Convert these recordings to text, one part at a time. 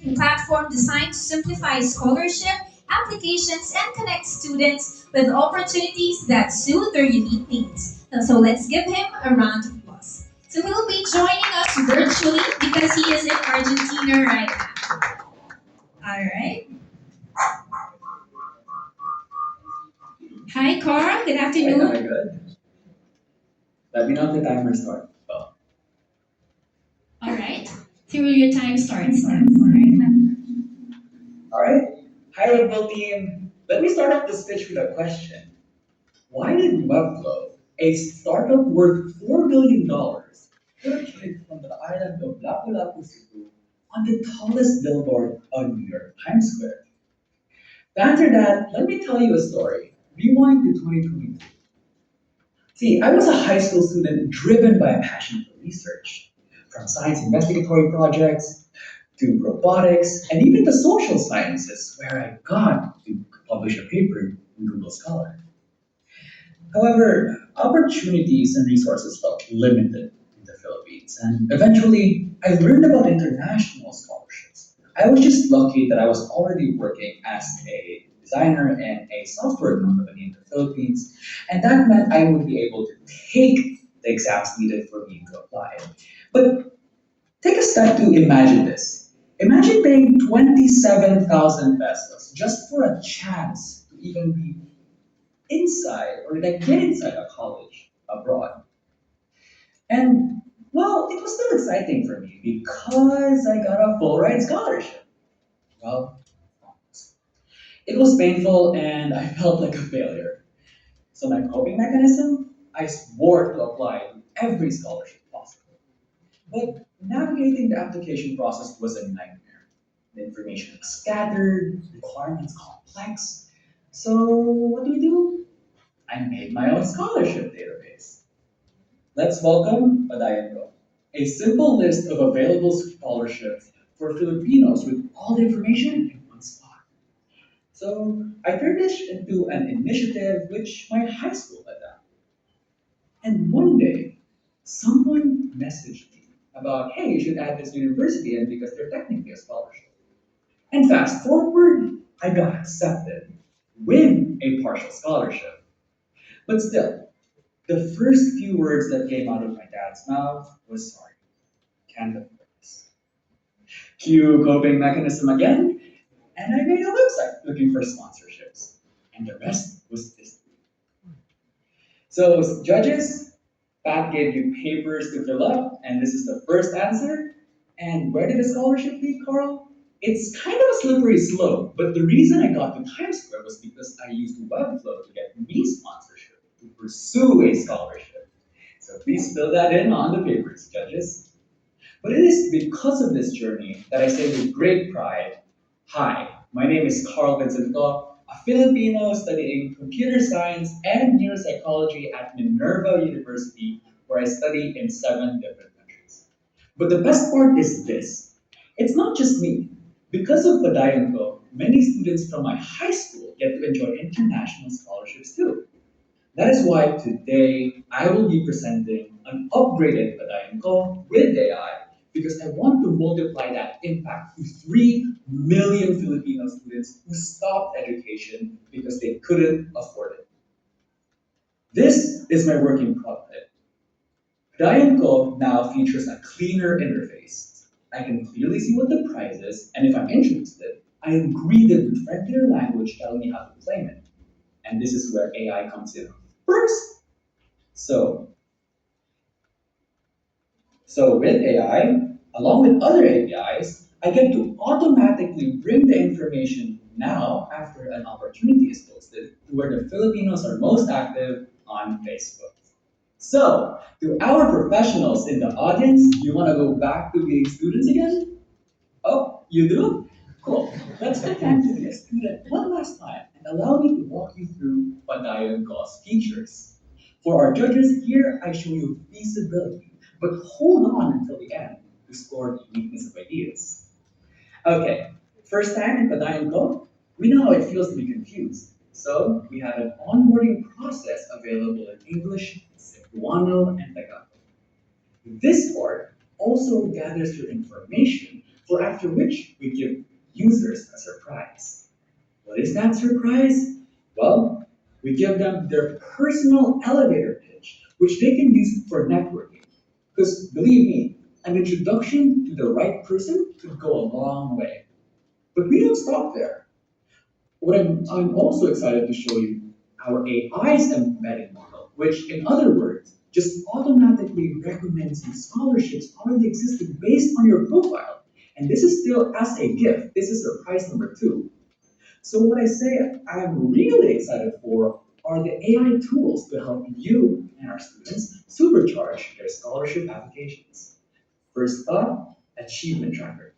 a platform designed to simplify scholarship, applications, and connect students with opportunities that suit their unique needs. So let's give him a round of applause. So he'll be joining us virtually because he is in Argentina right now. All right. Hi, Carl. Good Wait, am I afternoon. good? Let me know if the timer starts. Oh. All right. Through your time starts now. All right. Alright. Hi, Red Bull team. Let me start off this pitch with a question. Why did Webflow, a startup worth $4 billion, put a kid from the island of Lapu-Lapu, Cebu on the tallest billboard on New York Times Square? To answer that, let me tell you a story. Rewind to 2022. See, I was a high school student driven by a passion for research. From science investigatory projects to robotics and even the social sciences, where I got to publish a paper in Google Scholar. However, opportunities and resources felt limited in the Philippines, and eventually I learned about international scholarships. I was just lucky that I was already working as a designer in a software company in the Philippines, and that meant I would be able to take the exams needed for me to apply. But take a step to imagine this. Imagine paying 27,000 pesos just for a chance to even be inside or like get inside a college abroad. And well, it was still exciting for me because I got a full ride scholarship. Well, it was painful and I felt like a failure. So my coping mechanism, I swore to apply to every scholarship possible. But navigating the application process was a nightmare. The information was scattered, requirements complex. So what do? I made my own scholarship database. Let's welcome Padayan, a simple list of available scholarships for Filipinos with all the information in one spot. So I turned this into an initiative which my high school led out. And one day, someone messaged me about, hey, you should add this university in because they're technically a scholarship. And fast forward, I got accepted with a partial scholarship. But still, the first few words that came out of my dad's mouth was sorry, can't afford this. Cue coping mechanism again, and I made a website looking for sponsorships. And the rest was history. So, judges, Pat gave you papers to fill up, and this is the first answer. And where did the scholarship lead, Carl? It's kind of a slippery slope, but the reason I got to Times Square was because I used Webflow to get me sponsorship to pursue a scholarship. So please fill that in on the papers, judges. But it is because of this journey that I say with great pride, hi, my name is Carl Vincento, a Filipino studying computer science and neuropsychology at Minerva University, where I study in 7 different countries. But the best part is this. It's not just me. Because of Padayon Co, many students from my high school get to enjoy international scholarships too. That is why today I will be presenting an upgraded Padayon Co with AI because I want to multiply that impact to 3 million Filipino students who stopped education because they couldn't afford it. This is my working prototype. Diane Go now features a cleaner interface. I can clearly see what the price is, and if I'm interested, I am greeted with regular language telling me how to claim it. And this is where AI comes in first. So, so with AI, along with other APIs, I get to automatically bring the information now after an opportunity is posted to where the Filipinos are most active on Facebook. So, to our professionals in the audience, you want to go back to being students again? Oh, you do? Cool. Let's pretend to be a student one last time and allow me to walk you through Padayon Co's features. For our judges, here I show you feasibility, but hold on until the end to explore the uniqueness of ideas. Okay, first time in Padayon Co, we know how it feels to be confused. So we have an onboarding process available in English, Cebuano, and Tagalog. This part also gathers your information for after which we give users a surprise. What is that surprise? Well, we give them their personal elevator pitch, which they can use for networking. Because believe me, an introduction to the right person could go a long way. But we don't stop there. I'm also excited to show you our AI's embedding model, which in other words, just automatically recommends you scholarships already existing based on your profile. And this is still as a gift. This is surprise number two. So what I say I'm really excited for are the AI tools to help you and our students supercharge their scholarship applications. First up, Achievement Tracker.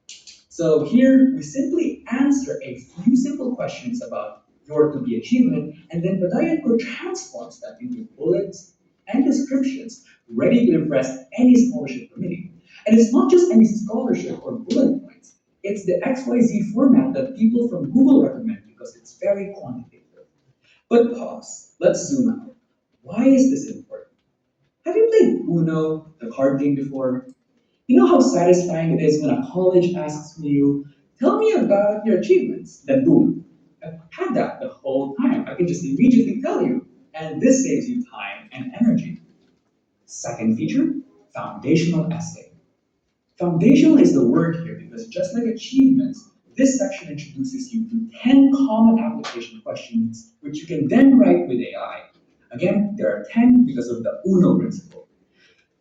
So here we simply answer a few simple questions about your to-be achievement, and then Badayan Code transforms that into bullets and descriptions ready to impress any scholarship committee. And it's not just any scholarship or bullet points, it's the XYZ format that people from Google recommend because it's very quantitative. But pause, let's zoom out. Why is this important? Have you played Uno, the card game, before? You know how satisfying it is when a college asks you, tell me about your achievements. Then boom, I've had that the whole time. I can just immediately tell you. And this saves you time and energy. Second feature, foundational essay. Foundational is the word here because just like achievements, this section introduces you to 10 common application questions, which you can then write with AI. Again, there are 10 because of the UNO principle.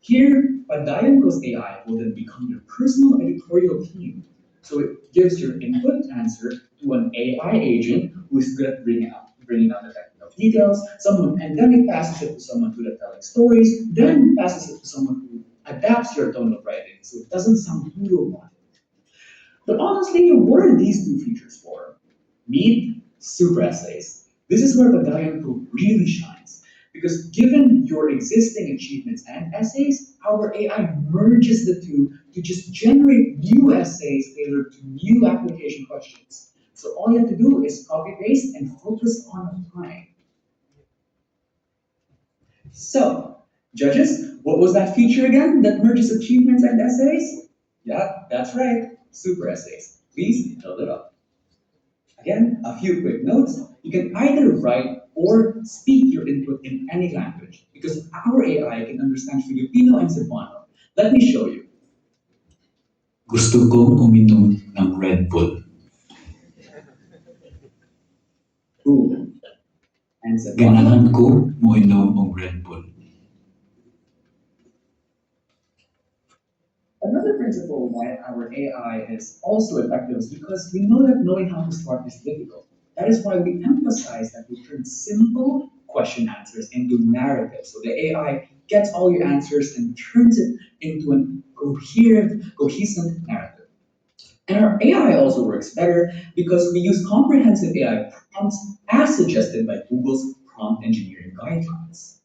Here, Padayanko's AI will then become your personal editorial team. So it gives your input answer to an AI agent who is good at bringing out the technical details, someone, and then it passes it to someone good at telling stories, then passes it to someone who adapts your tone of writing so it doesn't sound too robotic. But honestly, what are these two features for? Meet super essays. This is where Padayanko really shines. Because given your existing achievements and essays, our AI merges the two to just generate new essays tailored to new application questions. So all you have to do is copy paste and focus on applying. So, judges, what was that feature again that merges achievements and essays? Yeah, that's right, super essays. Please build it up. Again, a few quick notes. You can either write or speak your input in any language because our AI can understand Filipino and Cebuano. Let me show you. Gusto kong uminom ng Red Bull. Boom. And Cebuano. Ganahan ko moinom ng Red Bull. Another principle why our AI is also effective is because we know that knowing how to start is difficult. That is why we emphasize that we turn simple question answers into narratives. So the AI gets all your answers and turns it into a cohesive narrative. And our AI also works better because we use comprehensive AI prompts as suggested by Google's prompt engineering guidelines.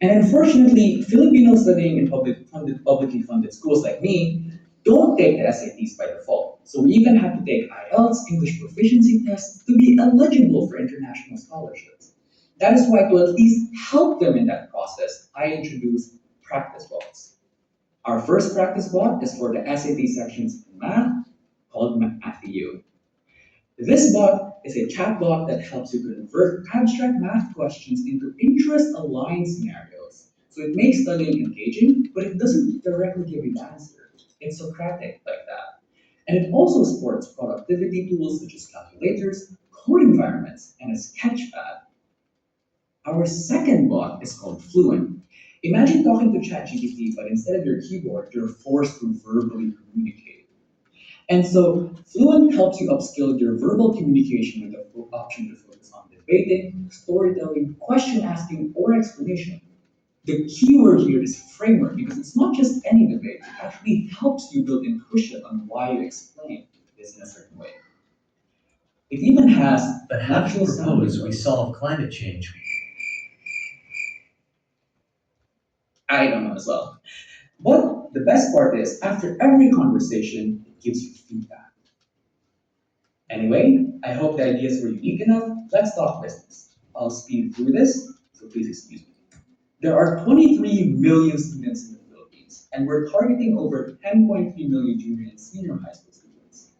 And unfortunately, Filipinos studying in publicly funded schools like me don't take the SATs by default. So we even have to take IELTS, English proficiency tests to be eligible for international scholarships. That is why to at least help them in that process, I introduced practice bots. Our first practice bot is for the SAT sections in math called MathEU. This bot is a chatbot that helps you convert abstract math questions into interest-aligned scenarios. So it makes studying engaging, but it doesn't directly give you the answer. It's Socratic like that. And it also supports productivity tools such as calculators, code environments, and a sketchpad. Our second bot is called Fluent. Imagine talking to ChatGPT, but instead of your keyboard, you're forced to verbally communicate. And so Fluent helps you upskill your verbal communication with the option to focus on debating, storytelling, question asking, or explanation. The keyword here is framework because it's not just any debate, it actually helps you build intuition on why you explain this in a certain way. It even has But how do you natural sound propose we effects. solve climate change? I don't know as well. But the best part is, after every conversation, it gives you feedback. Anyway, I hope the ideas were unique enough. Let's talk business. I'll speed through this, so please excuse me. There are 23 million students in the Philippines. students, and we're targeting over 10.3 million junior and senior high school students.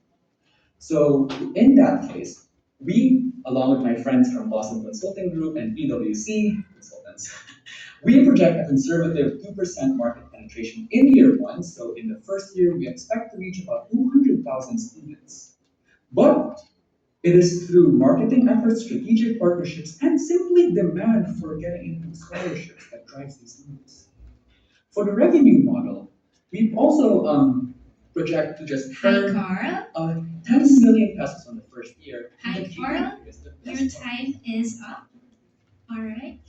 So in that case, we, along with my friends from Boston Consulting Group and PwC consultants, we project a conservative 2% market penetration in year one. So in the first year, we expect to reach about 200,000 students. But it is through marketing efforts, strategic partnerships, and simply demand for getting into scholarships that drives these moves. For the revenue model, we also project to just Hi, earn Carl. 10 million pesos on the first year. Hi, And the key Carl. is the Your best part. time is up. All right.